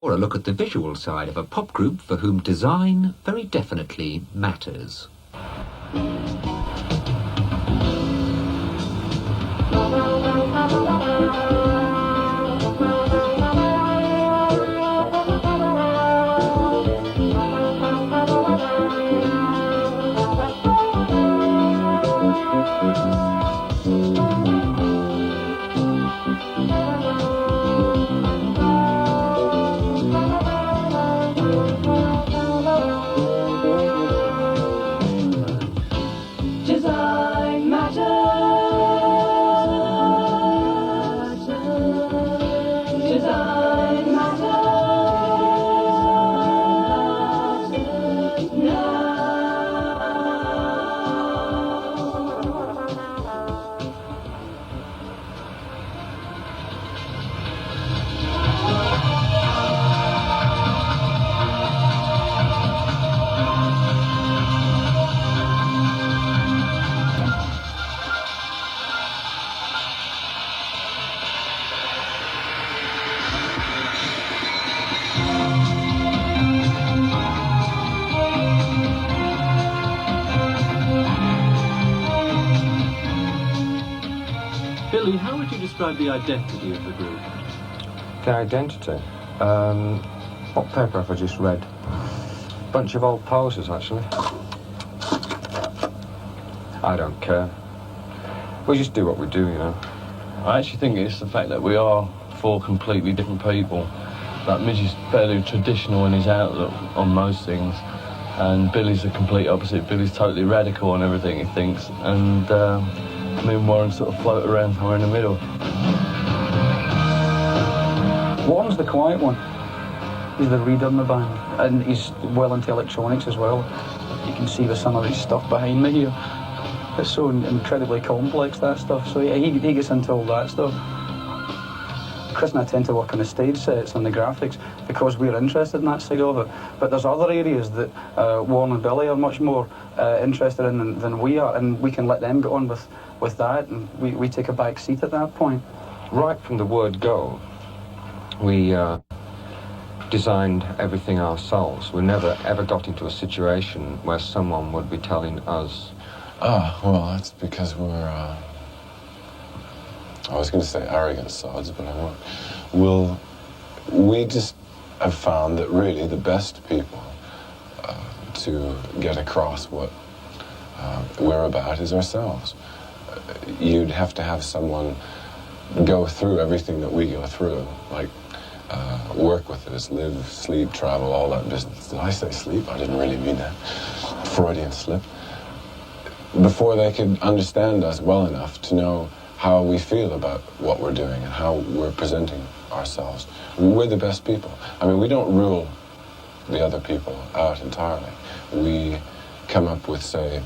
Or a look at the visual side of a pop group for whom design very definitely matters. Billy, how would you describe the identity of the group? The identity? What paper have I just read? Bunch of old posters, actually. I don't care. We just do what we do, you know. I actually think it's the fact that we are four completely different people. Like, Midge is fairly traditional in his outlook on most things, and Billy's the complete opposite. Billy's totally radical on everything he thinks, and me and Warren sort of float around somewhere in the middle. Warren's the quiet one. He's the reader in the band, and he's well into electronics as well. You can see with some of his stuff behind me here. It's so incredibly complex, that stuff, so he gets into all that stuff. Chris and I tend to work on the stage sets and the graphics because we're interested in that side of it. But there's other areas that Warren and Billy are much more interested in than we are, and we can let them get on with that, and we take a back seat at that point. Right from the word go, we designed everything ourselves. We never ever got into a situation where someone would be telling us. Well, that's because we're, I was going to say arrogant sods, but I won't. We just have found that really the best people to get across what we're about is ourselves. You'd have to have someone go through everything that we go through, like work with us, live, sleep, travel, all that business. Did I say sleep? I didn't really mean that. Freudian slip. Before they could understand us well enough to know how we feel about what we're doing and how we're presenting ourselves. We're the best people. I mean, we don't rule the other people out entirely. We come up with, say,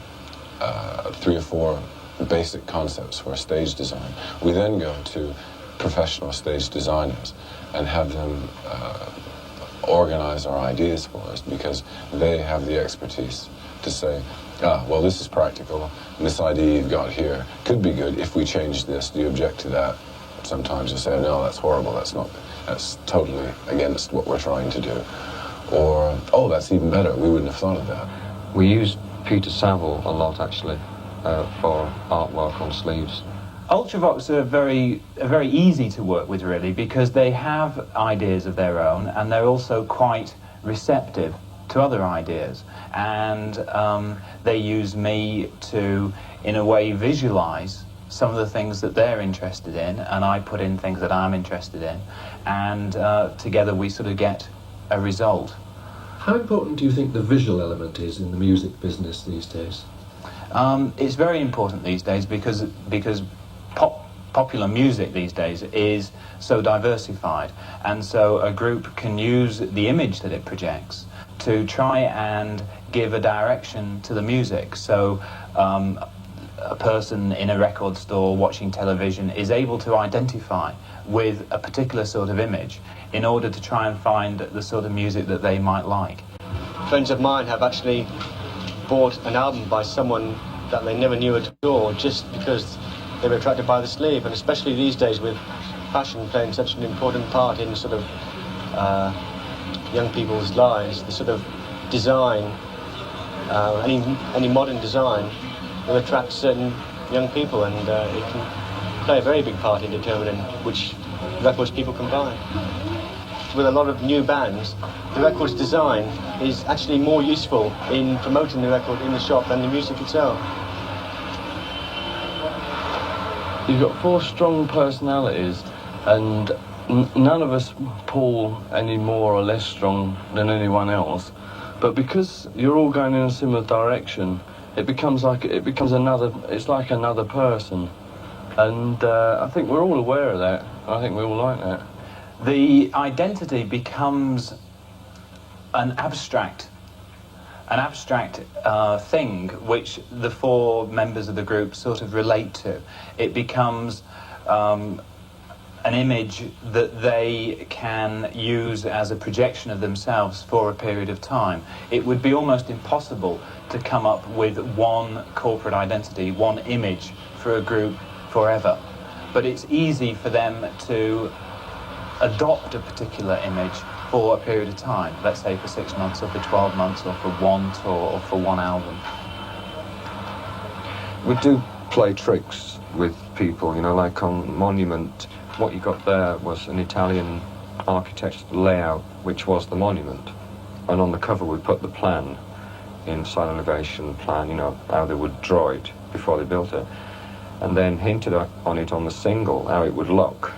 3 or 4 basic concepts for stage design. We then go to professional stage designers and have them organize our ideas for us, because they have the expertise to say, well, this is practical, and this idea you've got here could be good if we change this. Do you object to that? Sometimes you say, no, that's horrible, that's totally against what we're trying to do. Or, oh, that's even better, we wouldn't have thought of that. We used Peter Saville a lot, actually, for artwork on sleeves. Ultravox are very easy to work with, really, because they have ideas of their own, and they're also quite receptive to other ideas, and they use me to, in a way, visualize some of the things that they're interested in, and I put in things that I'm interested in, and together we sort of get a result. How important do you think the visual element is in the music business these days? It's very important these days because popular music these days is so diversified, and so a group can use the image that it projects to try and give a direction to the music. So a person in a record store watching television is able to identify with a particular sort of image in order to try and find the sort of music that they might like. Friends of mine have actually bought an album by someone that they never knew at all, just because they were attracted by the sleeve, and especially these days with fashion playing such an important part in sort of young people's lives. The sort of design, any modern design, will attract certain young people, and it can play a very big part in determining which records people can buy. With a lot of new bands, the record's design is actually more useful in promoting the record in the shop than the music itself. You've got 4 strong personalities, and none of us pull any more or less strong than anyone else. But because you're all going in a similar direction, it becomes like it's like another person. And I think we're all aware of that. I think we all like that. The identity becomes an abstract thing which the 4 members of the group sort of relate to. It becomes an image that they can use as a projection of themselves for a period of time. It would be almost impossible to come up with one corporate identity, one image for a group forever. But it's easy for them to adopt a particular image for a period of time, let's say for 6 months or for 12 months or for one tour or for one album. We do play tricks with people, you know, like on Monument, what you got there was an Italian architect's layout, which was the monument. And on the cover we put the plan, inside elevation plan, you know, how they would draw it before they built it. And then hinted on it on the single, how it would look.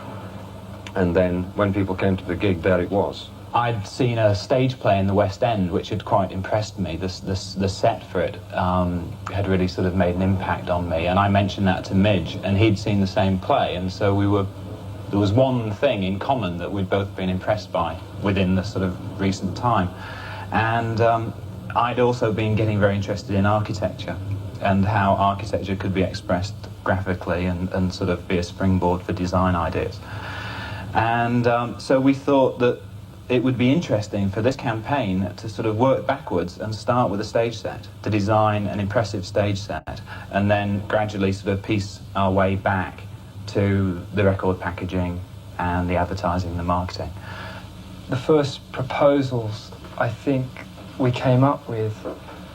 And then when people came to the gig, there it was. I'd seen a stage play in the West End which had quite impressed me. The set for it had really sort of made an impact on me, and I mentioned that to Midge, and he'd seen the same play, and so there was one thing in common that we'd both been impressed by within the sort of recent time. And I'd also been getting very interested in architecture and how architecture could be expressed graphically and sort of be a springboard for design ideas. And so we thought that it would be interesting for this campaign to sort of work backwards and start with a stage set, to design an impressive stage set, and then gradually sort of piece our way back to the record packaging and the advertising and the marketing. The first proposals I think we came up with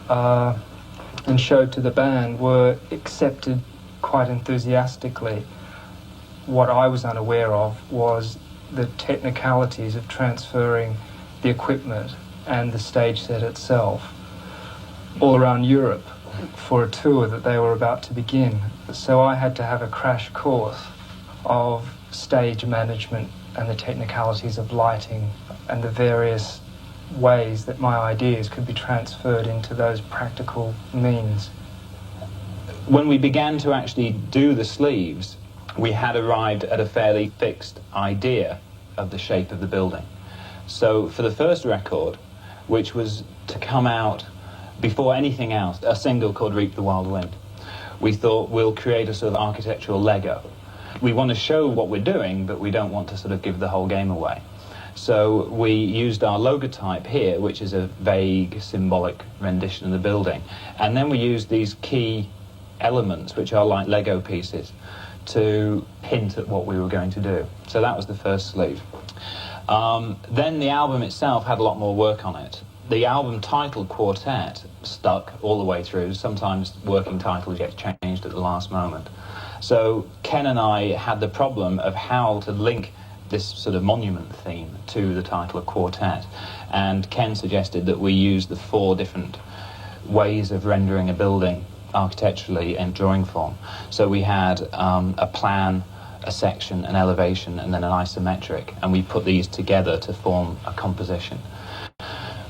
and showed to the band were accepted quite enthusiastically. What I was unaware of was the technicalities of transferring the equipment and the stage set itself all around Europe for a tour that they were about to begin. So I had to have a crash course of stage management and the technicalities of lighting and the various ways that my ideas could be transferred into those practical means. When we began to actually do the sleeves, we had arrived at a fairly fixed idea of the shape of the building. So for the first record, which was to come out before anything else, a single called Reap the Wild Wind, we thought we'll create a sort of architectural Lego. We want to show what we're doing, but we don't want to sort of give the whole game away. So we used our logotype here, which is a vague, symbolic rendition of the building. And then we used these key elements, which are like Lego pieces, to hint at what we were going to do. So that was the first sleeve. Then the album itself had a lot more work on it. The album title, Quartet, stuck all the way through. Sometimes working titles get changed at the last moment. So Ken and I had the problem of how to link this sort of monument theme to the title of Quartet. And Ken suggested that we use the 4 different ways of rendering a building architecturally in drawing form. So we had a plan, a section, an elevation, and then an isometric, and we put these together to form a composition.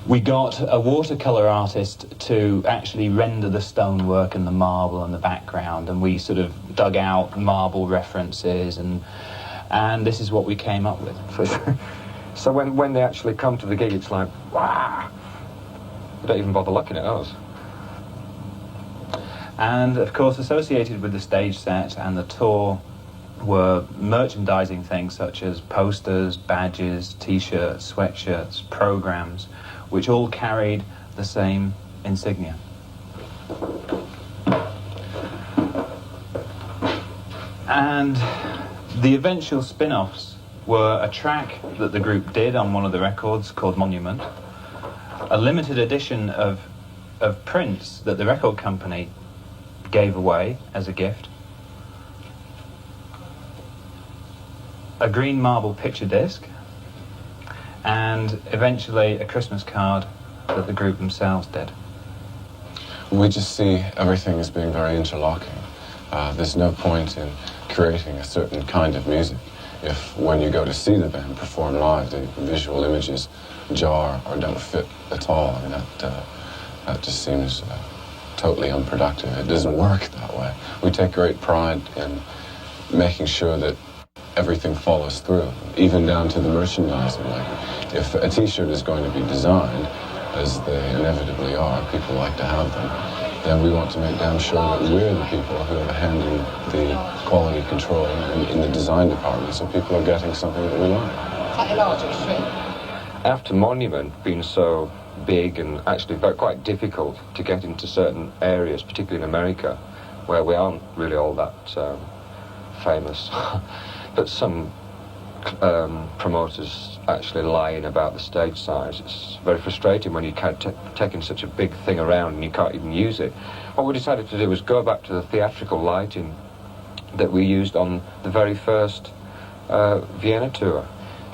We got a watercolour artist to actually render the stonework and the marble and the background, and we sort of dug out marble references, and this is what we came up with. So when they actually come to the gig, it's like, wow! They don't even bother looking at us. And of course, associated with the stage set and the tour were merchandising things such as posters, badges, t-shirts, sweatshirts, programs, which all carried the same insignia. And the eventual spin-offs were a track that the group did on one of the records called Monument, a limited edition of prints that the record company gave away as a gift, a green marble picture disc, and eventually a Christmas card that the group themselves did. We just see everything as being very interlocking. There's no point in creating a certain kind of music if when you go to see the band perform live, the visual images jar or don't fit at all. I mean, that just seems totally unproductive. It doesn't work that way. We take great pride in making sure that everything follows through, even down to the merchandising. Like, if a T-shirt is going to be designed, as they inevitably are, people like to have them, then we want to make damn sure that we're the people who have a hand in the quality control and in the design department, so people are getting something that we like. After Monument being so big and actually quite difficult to get into certain areas, particularly in America, where we aren't really all that famous, but some promoters actually lying about the stage size. It's very frustrating when you can't taking such a big thing around and you can't even use it. What we decided to do was go back to the theatrical lighting that we used on the very first Vienna tour,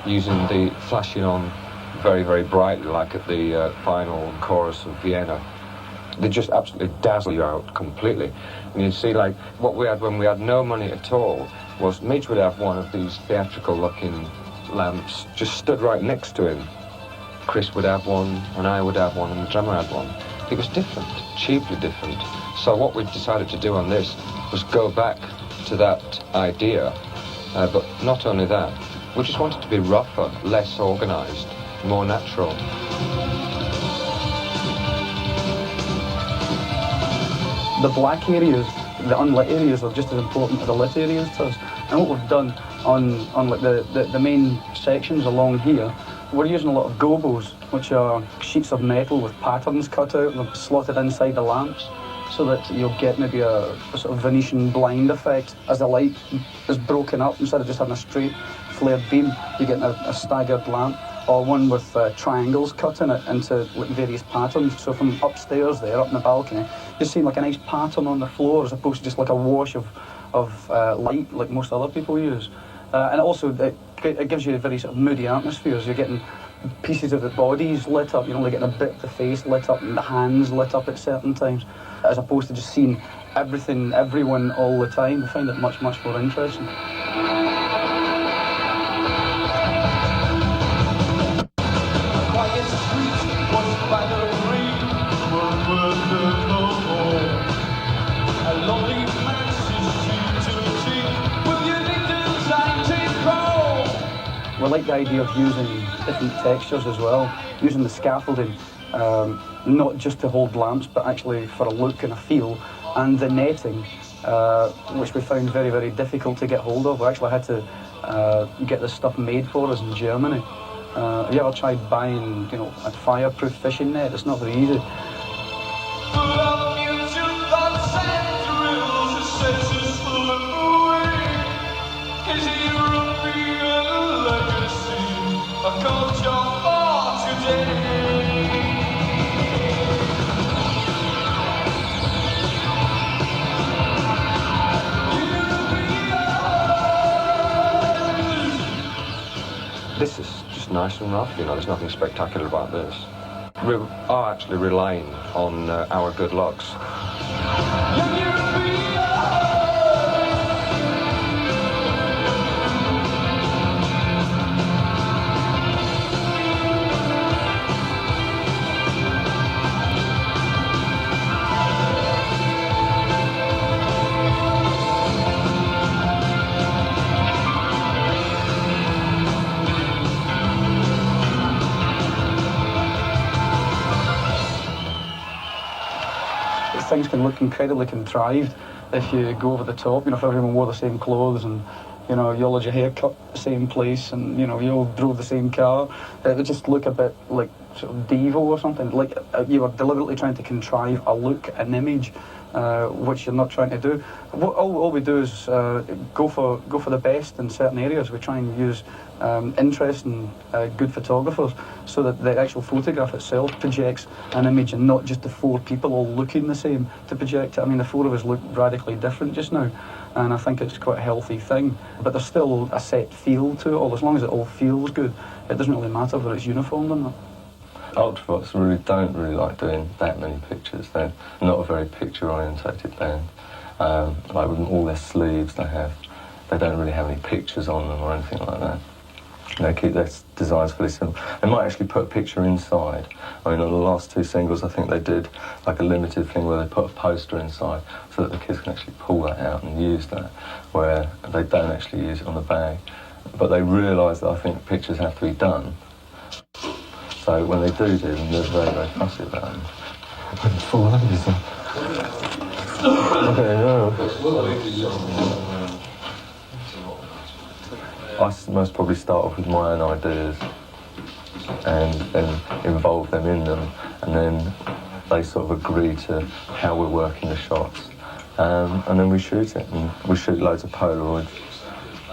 using the flashing on very, very brightly, like at the final chorus of Vienna. They just absolutely dazzle you out completely. And you see, like, what we had when we had no money at all was Midge would have one of these theatrical-looking lamps just stood right next to him. Chris would have one, and I would have one, and the drummer had one. It was different, cheaply different. So what we decided to do on this was go back to that idea, but not only that, we just wanted to be rougher, less organised, more natural. The black areas, the unlit areas, are just as important as the lit areas to us. And what we've done on like the main sections along here, we're using a lot of gobos, which are sheets of metal with patterns cut out and slotted inside the lamps, so that you'll get maybe a sort of Venetian blind effect as the light is broken up. Instead of just having a straight flared beam, you're getting a staggered lamp, or one with triangles cut in it into like various patterns. So from upstairs there, up in the balcony, you're seeing like a nice pattern on the floor as opposed to just like a wash of light like most other people use. And also it gives you a very sort of moody atmosphere. You're getting pieces of the bodies lit up, you're only getting a bit of the face lit up and the hands lit up at certain times, as opposed to just seeing everything, everyone all the time. I find it much, much more interesting. We like the idea of using different textures as well, using the scaffolding, not just to hold lamps, but actually for a look and a feel, and the netting, which we found very, very difficult to get hold of. We actually had to get this stuff made for us in Germany. Have you ever tried buying, a fireproof fishing net? It's not very easy. This is just nice and rough, there's nothing spectacular about this. We are actually relying on our good looks. Things can look incredibly contrived if you go over the top. If everyone wore the same clothes and you all had your hair cut the same place and you all drove the same car, it would just look a bit like sort of Devo or something. Like you were deliberately trying to contrive a look, an image which you're not trying to do. All we do is go for the best in certain areas. We try and use interesting, good photographers, so that the actual photograph itself projects an image, and not just the four people all looking the same to project it. I mean, the four of us look radically different just now, and I think it's quite a healthy thing. But there's still a set feel to it all. As long as it all feels good, it doesn't really matter whether it's uniformed or not. Ultravox don't really like doing that many pictures. They're not a very picture-orientated band. Like with all their sleeves they don't really have any pictures on them or anything like that. They keep their designs fairly simple. They might actually put a picture inside. I mean, on the last two singles, I think they did like a limited thing where they put a poster inside so that the kids can actually pull that out and use that, where they don't actually use it on the bag. But they realise that I think pictures have to be done. So when they do them, they're very, very fussy about them. Full ladies. Okay, no. I most probably start off with my own ideas and then involve them in them, and then they sort of agree to how we're working the shots. And then we shoot it, and we shoot loads of Polaroids,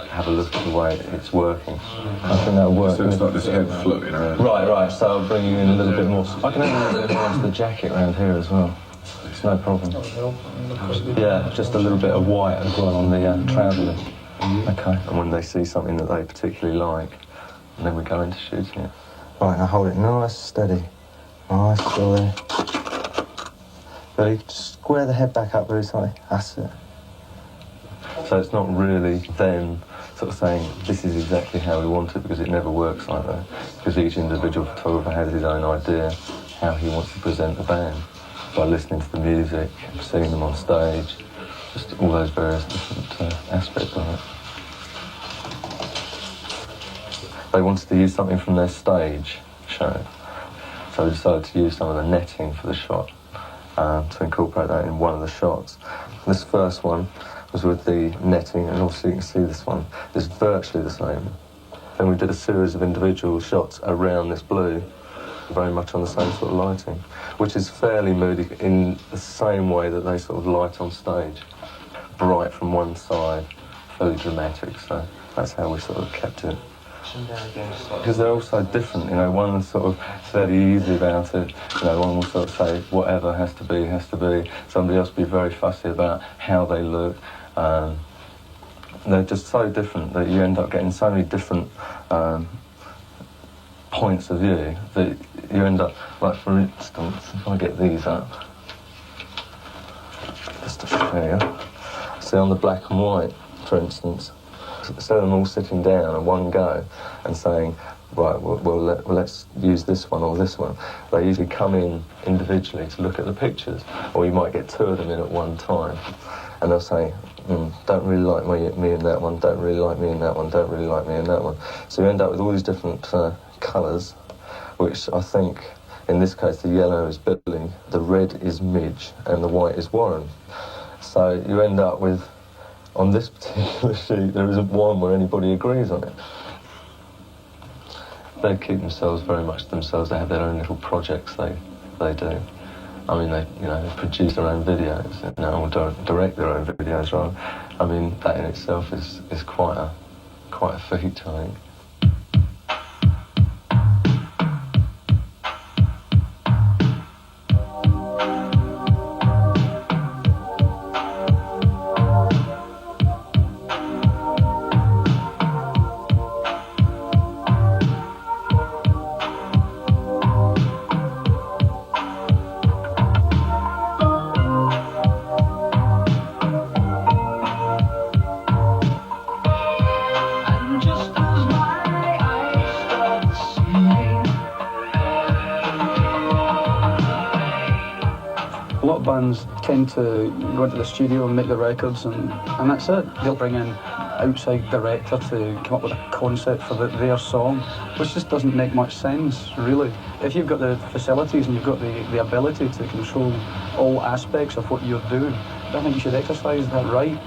have a look at the way it's working. I think that'll work. So it's not just head floating around? Right, so I'll bring you in a little bit more. I can add a little bit more into the jacket around here as well. It's no problem. Yeah, just a little bit of white as well on the trousers. Okay. And when they see something that they particularly like, and then we go into shooting it. Right, now hold it nice, steady. Nice, still there. Ready? Just square the head back up very slightly. That's it. So it's not really them sort of saying, this is exactly how we want it, because it never works like that. Because each individual photographer has his own idea how he wants to present the band. By listening to the music, seeing them on stage, just all those various different aspects of it. They wanted to use something from their stage show, so we decided to use some of the netting for the shot, to incorporate that in one of the shots. This first one was with the netting, and also you can see this one is virtually the same. Then we did a series of individual shots around this blue, very much on the same sort of lighting, which is fairly moody in the same way that they sort of light on stage. Bright from one side, fairly dramatic, so that's how we sort of kept it. Because they're all so different, you know, one's sort of fairly easy about it, you know, one will sort of say whatever has to be, has to be. Somebody else will be very fussy about how they look. They're just so different that you end up getting so many different points of view that you end up, like for instance, if I get these up, just to show you. See on the black and white, for instance, instead of them all sitting down at one go and saying, right, let's use this one or this one, they usually come in individually to look at the pictures, or you might get two of them in at one time, and they'll say, don't really like me in that one, don't really like me in that one, don't really like me in that one. So you end up with all these different colours, which I think, in this case, the yellow is Billy, the red is Midge, and the white is Warren. So you end up with, on this particular sheet, there isn't one where anybody agrees on it. They keep themselves very much themselves. They have their own little projects they do. I mean, they produce their own videos, or direct their own videos, rather. I mean, that in itself is quite a feat, I think. A lot of bands tend to go into the studio and make the records, and that's it. They'll bring in an outside director to come up with a concept for their song, which just doesn't make much sense, really. If you've got the facilities and you've got the ability to control all aspects of what you're doing, I think you should exercise that right.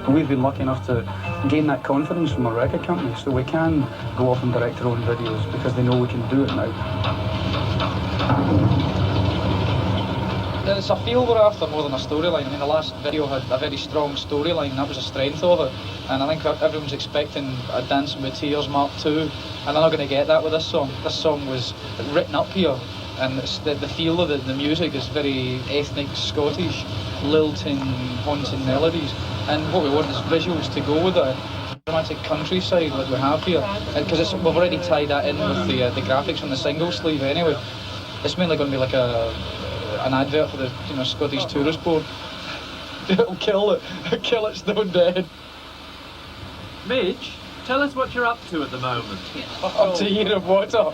We've been lucky enough to gain that confidence from our record company, so we can go off and direct our own videos because they know we can do it now. It's a feel we're after more than a storyline. I mean, the last video had a very strong storyline, and that was the strength of it. And I think everyone's expecting a Dancing with Tears Mark II, and they're not going to get that with this song. This song was written up here, and the feel of the music is very ethnic Scottish, lilting, haunting melodies. And what we want is visuals to go with it. Dramatic countryside like we have here, because we've already tied that in with the graphics on the single sleeve anyway. It's mainly going to be like an advert for the Scottish Tourist Board. It'll kill it stone dead. Midge, tell us what you're up to at the moment. Up to a year of water.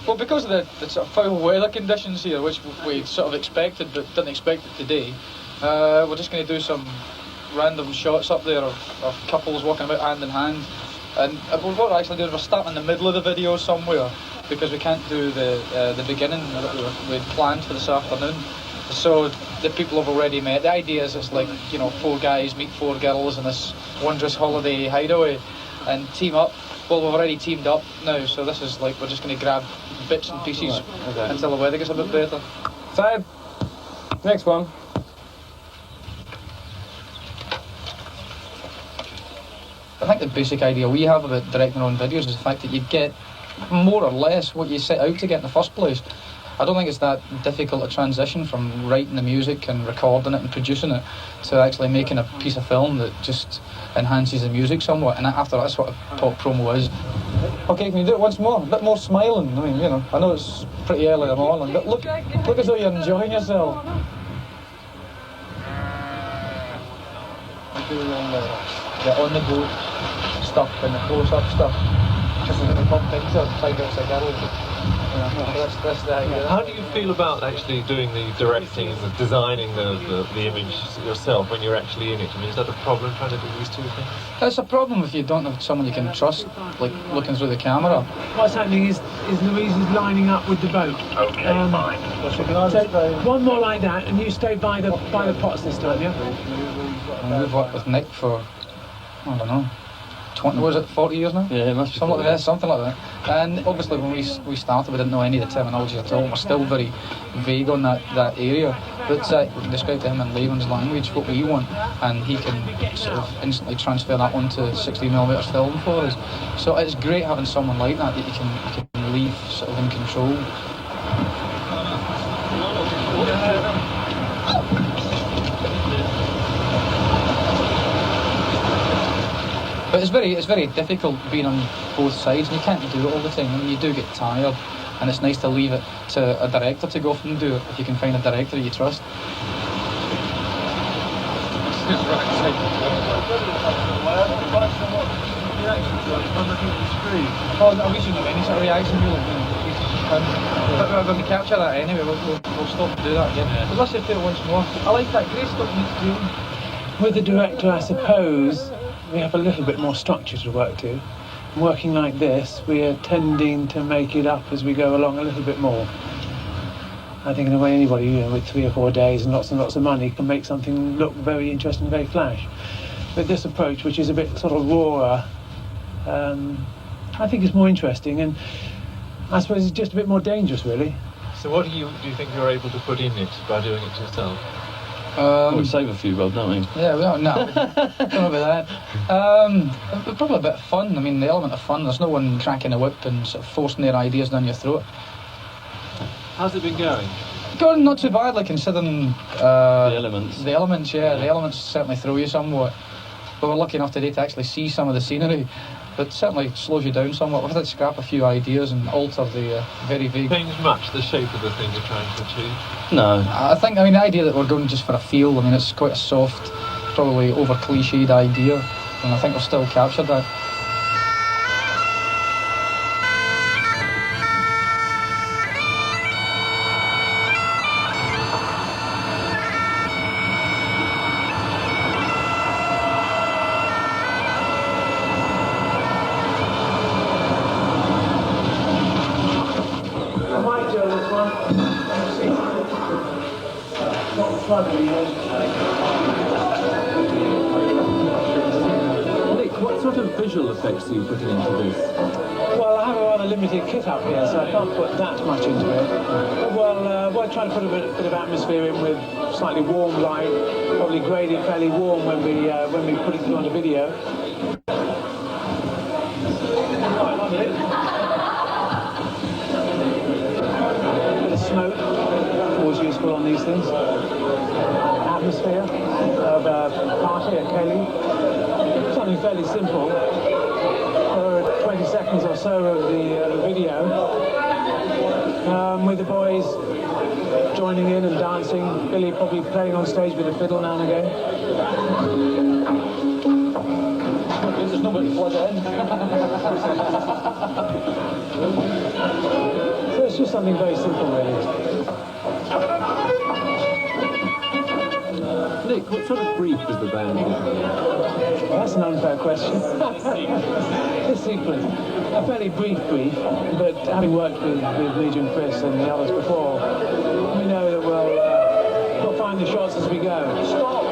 Well, because of the sort of foul weather conditions here, which we sort of expected but didn't expect it today, we're just going to do some random shots up there of couples walking about hand in hand. And what we're actually doing, we're starting in the middle of the video somewhere, because we can't do the beginning that we'd planned for this afternoon. So the people have already met. The idea is it's like, 4 guys meet 4 girls in this wondrous holiday hideaway and team up. Well, we've already teamed up now, so this is like we're just going to grab bits and pieces until the weather gets a bit better. Side. Next one. I think the basic idea we have about directing our own videos is the fact that you get more or less what you set out to get in the first place. I don't think it's that difficult a transition from writing the music and recording it and producing it to actually making a piece of film that just enhances the music somewhat. And after that's what a pop promo is. Okay, can you do it once more? A bit more smiling. I mean, I know it's pretty early in the morning, but look as though you're enjoying yourself. On the boat stuff and the close-up stuff. Just a little bump into it, find out it's a girl. That's the idea. How do you feel about actually doing the directing and the designing the image yourself when you're actually in it? I mean, is that a problem trying to do these two things? It's a problem if you don't have someone you can trust, like looking through the camera. What's happening is Louise is lining up with the boat. Okay, fine. So one more like that, and you stay by the pots this time, yeah? And we've worked with Nick for, I don't know, 40 years now? Yeah, it must be. Something like that. And obviously when we started, we didn't know any of the terminology at all. We're still very vague on that area. But we can describe to him in layman's language what we want, and he can sort of instantly transfer that onto 16mm film for us. So it's great having someone like that you can leave sort of in control. But it's very difficult being on both sides, and you can't do it all the time. I mean, you do get tired, and it's nice to leave it to a director to go off and do it, if you can find a director you trust. Oh, we shouldn't have any sort of reaction, really. But when we capture that anyway, we'll stop and do that again. But let's just do it once more. I like that great stuff Nick's doing. With the director, I suppose, we have a little bit more structure to work to. Working like this, we are tending to make it up as we go along a little bit more. I think in a way anybody, with 3 or 4 days and lots of money can make something look very interesting, very flash. But this approach, which is a bit sort of rawer, I think is more interesting, and I suppose it's just a bit more dangerous, really. So what do you think you're able to put in it by doing it yourself? We save a few, Rob, don't we? Yeah, we don't know. Don't know about that. Probably a bit of fun. I mean, the element of fun. There's no one cracking a whip and sort of forcing their ideas down your throat. How's it been going? Going not too badly, considering the elements. The elements, yeah. The elements certainly throw you somewhat. But we're lucky enough today to actually see some of the scenery. But certainly slows you down somewhat. We've had to scrap a few ideas and alter the very vague... Change much the shape of the thing you're trying to achieve? No. I mean, the idea that we're going just for a feel, I mean, it's quite a soft, probably over-cliched idea. And I think we've still captured that. sort of visual effects are you putting into this? Well, I have a rather limited kit up here, so I can't put that much into it. We'll try to put a bit of atmosphere in with slightly warm light, probably grade it fairly warm when we put it through on the video. Right, on it. Bit of smoke, always useful on these things. Atmosphere of a party at Kelly. Something fairly simple. 20 seconds or so of the video, with the boys joining in and dancing, Billy probably playing on stage with a fiddle now and again. There's nobody to plug it in. So it's just something very simple, really. Nick, what sort of brief does the band give you? Well, that's an unfair question. It's secret. A fairly brief brief, but having worked with Midge and Chris and the others before, we know that we'll find the shots as we go. Stop!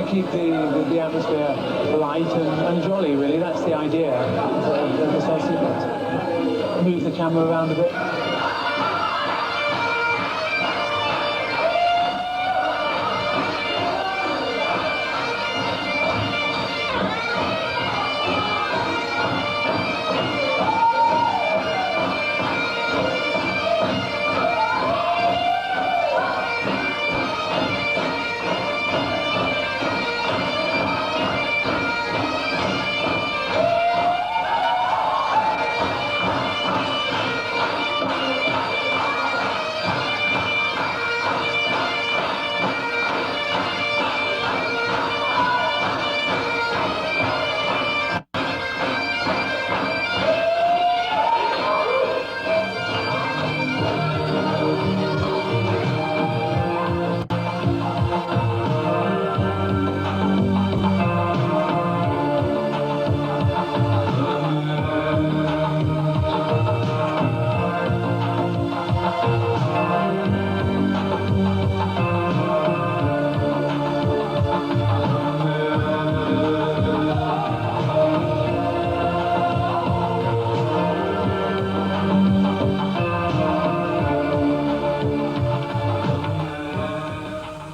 Keep the atmosphere light and jolly, really. That's the idea of this whole sequence. Move the camera around a bit.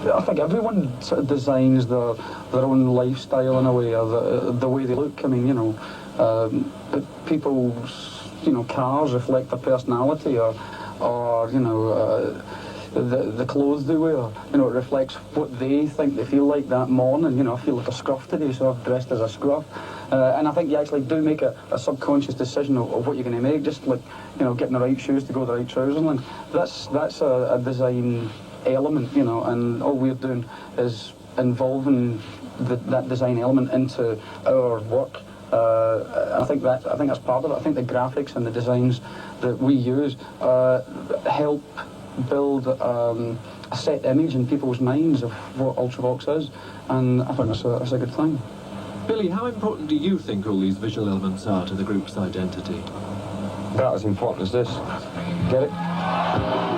I think everyone sort of designs their own lifestyle in a way, or the way they look. I mean, you know, people's, you know, cars reflect their personality, or you know, the clothes they wear. You know, it reflects what they think they feel like that morning. You know, I feel like a scruff today, so I've dressed as a scruff. And I think you actually do make a subconscious decision of what you're going to make, just like, you know, getting the right shoes to go with the right trousers. And that's a design element, you know, and all we're doing is involving that design element into our work. I think that's part of it. I think the graphics and the designs that we use help build a set image in people's minds of what Ultravox is, and I think that's a good thing. Billy, how important do you think all these visual elements are to the group's identity? About as important as this. Get it?